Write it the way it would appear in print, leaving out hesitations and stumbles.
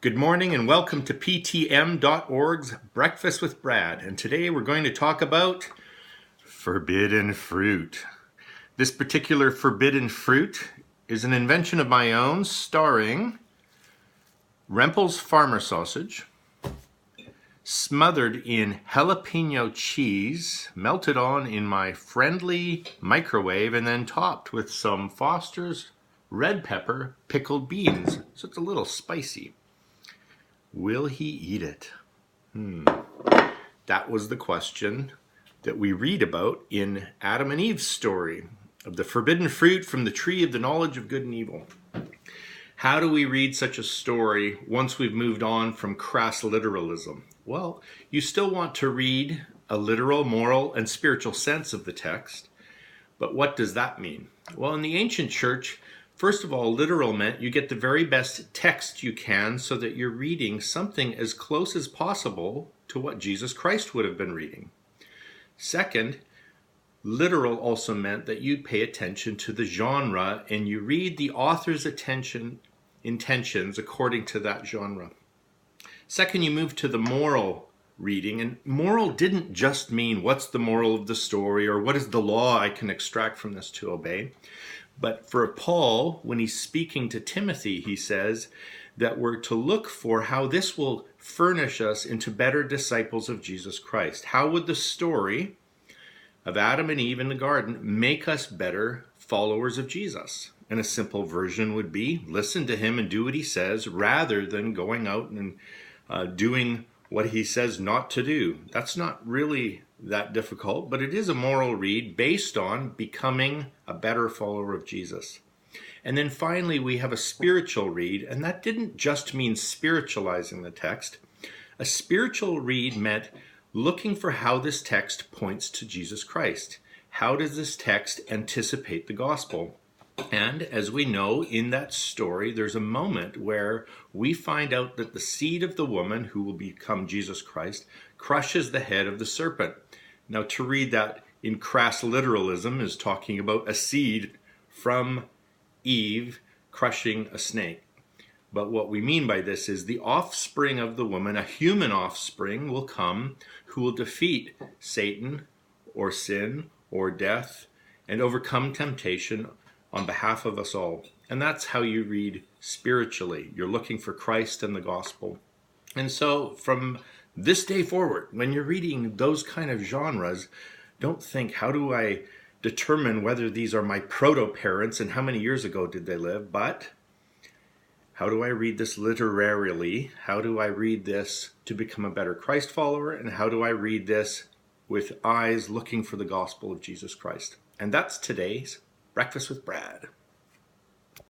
Good morning and welcome to PTM.org's Breakfast with Brad. And today we're going to talk about forbidden fruit. This particular forbidden fruit is an invention of my own starring Rempel's farmer sausage, smothered in jalapeno cheese, melted on in my friendly microwave, and then topped with some Foster's red pepper pickled beans. So it's a little spicy. Will he eat it? That was the question that we read about in Adam and Eve's story of the forbidden fruit from the tree of the knowledge of good and evil. How do we read such a story once we've moved on from crass literalism? Well, you still want to read a literal, moral, and spiritual sense of the text. But what does that mean? Well, in the ancient church, first of all, literal meant you get the very best text you can so that you're reading something as close as possible to what Jesus Christ would have been reading. Second, literal also meant that you pay attention to the genre and you read the author's intentions according to that genre. Second, you move to the moral reading, and moral didn't just mean what's the moral of the story or what is the law I can extract from this to obey. But for Paul, when he's speaking to Timothy, he says that we're to look for how this will furnish us into better disciples of Jesus Christ. How would the story of Adam and Eve in the garden make us better followers of Jesus? And a simple version would be listen to him and do what he says rather than going out and doing what he says not to do. That's not really that difficult, but it is a moral read based on becoming a better follower of Jesus. And then finally, we have a spiritual read, and that didn't just mean spiritualizing the text. A spiritual read meant looking for how this text points to Jesus Christ. How does this text anticipate the gospel? And as we know in that story, there's a moment where we find out that the seed of the woman who will become Jesus Christ crushes the head of the serpent. Now, to read that in crass literalism is talking about a seed from Eve crushing a snake. But what we mean by this is the offspring of the woman, a human offspring, will come who will defeat Satan or sin or death and overcome temptation on behalf of us all. And that's how you read spiritually. You're looking for Christ and the gospel. And so from this day forward, when you're reading those kind of genres, don't think, how do I determine whether these are my proto-parents and how many years ago did they live? But how do I read this literarily? How do I read this to become a better Christ follower? And how do I read this with eyes looking for the gospel of Jesus Christ? And that's today's Breakfast with Brad.